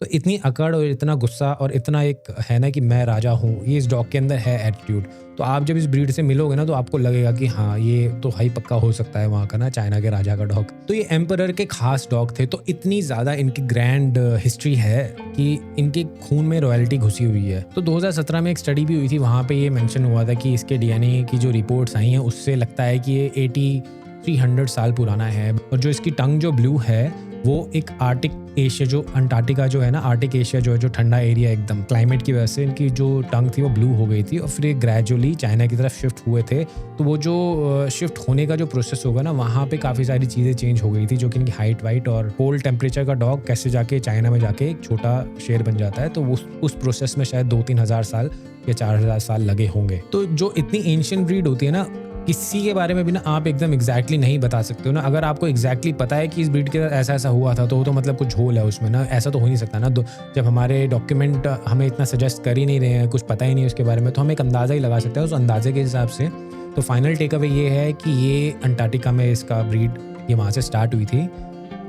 तो इतनी अकड़ और इतना गुस्सा और इतना एक है ना कि मैं राजा हूँ, ये इस डॉग के अंदर है एटीट्यूड। तो आप जब इस ब्रीड से मिलोगे ना तो आपको लगेगा कि हाँ, ये तो हाई पक्का हो सकता है वहाँ का ना चाइना के राजा का डॉग। तो ये एम्परर के खास डॉग थे, तो इतनी ज़्यादा इनकी ग्रैंड हिस्ट्री है कि इनके खून में रॉयल्टी घुसी हुई है। तो 2017 में एक स्टडी भी हुई थी, वहाँ पे ये मेंशन हुआ था कि इसके डीएनए की जो रिपोर्ट्स आई हैं उससे लगता है कि ये 300 साल पुराना है। और जो इसकी टंग जो ब्लू है वो एक आर्टिक एशिया, जो अंटार्कटिका जो है ना, आर्टिक एशिया जो है, जो ठंडा एरिया एकदम क्लाइमेट की वजह से इनकी जो टंग थी वो ब्लू हो गई थी और फिर ये ग्रेजुअली चाइना की तरफ शिफ्ट हुए थे। तो वो जो शिफ्ट होने का जो प्रोसेस होगा ना, वहाँ पे काफ़ी सारी चीज़ें चेंज हो गई थी, जो कि इनकी हाइट वाइट और कोल्ड टेम्परेचर का डॉग कैसे जाके चाइना में जाके एक छोटा शेर बन जाता है। तो उस प्रोसेस में शायद 2-3 हज़ार साल या 4,000 साल लगे होंगे। तो जो इतनी एंशिएंट ब्रीड होती है ना, किसी के बारे में भी ना आप एकदम एग्जैक्टली नहीं बता सकते हो ना। अगर आपको एग्जैक्टली पता है कि इस ब्रीड के साथ ऐसा ऐसा हुआ था, तो वो तो मतलब कुछ झोल है उसमें ना, ऐसा तो हो नहीं सकता ना। जब हमारे डॉक्यूमेंट हमें इतना सजेस्ट कर ही नहीं रहे हैं, कुछ पता ही नहीं उसके बारे में, तो हम एक अंदाज़ा ही लगा सकते हैं उस अंदाजे के हिसाब से। तो फाइनल टेक अवे ये है कि ये अंटार्कटिका में इसका ब्रीड ये वहाँ से स्टार्ट हुई थी।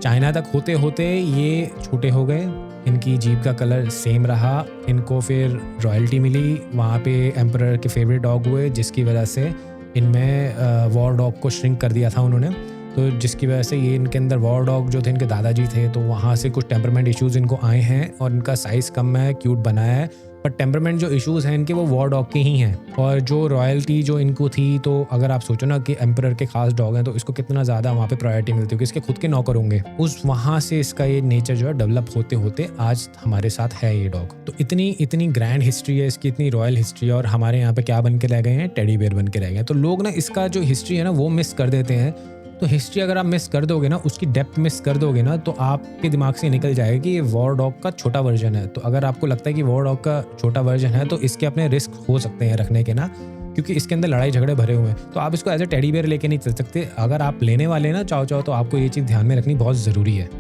चाइना तक होते होते ये छोटे हो गए, इनकी जीभ का कलर सेम रहा, इनको फिर रॉयल्टी मिली, वहाँ पे एम्परर के फेवरेट डॉग हुए, जिसकी वजह से इनमें वॉर डॉग को श्रिंक कर दिया था उन्होंने। तो जिसकी वजह से ये इनके अंदर वॉर डॉग जो थे इनके दादाजी थे, तो वहाँ से कुछ टेम्परमेंट इश्यूज़ इनको आए हैं और इनका साइज़ कम है, क्यूट बनाया है, पर टेम्परमेंट जो इश्यूज़ हैं इनके वो वॉर डॉग के ही हैं। और जो रॉयल्टी जो इनको थी, तो अगर आप सोचो ना कि एम्परर के खास डॉग हैं, तो इसको कितना ज़्यादा वहाँ पे प्रायोरिटी मिलती होगी, इसके खुद के नौकर होंगे। उस वहाँ से इसका ये नेचर जो है डेवलप होते होते आज हमारे साथ है ये डॉग। तो इतनी ग्रैंड हिस्ट्री है इसकी, इतनी रॉयल हिस्ट्री है। और हमारे यहाँ पे क्या बन के रह गए हैं, टेडी बेयर बन के रह गए हैं। तो लोग ना इसका जो हिस्ट्री है ना वो मिस कर देते हैं। तो हिस्ट्री अगर आप मिस कर दोगे ना, उसकी डेप्थ मिस कर दोगे ना, तो आपके दिमाग से निकल जाएगा कि ये वॉर डॉग का छोटा वर्जन है। तो अगर आपको लगता है कि वॉर डॉग का छोटा वर्जन है, तो इसके अपने रिस्क हो सकते हैं रखने के ना, क्योंकि इसके अंदर लड़ाई झगड़े भरे हुए हैं। तो आप इसको एज ए टेडी बेयर लेके नहीं चल सकते। अगर आप लेने वाले ना चाहो तो आपको ये चीज़ ध्यान में रखनी बहुत ज़रूरी है।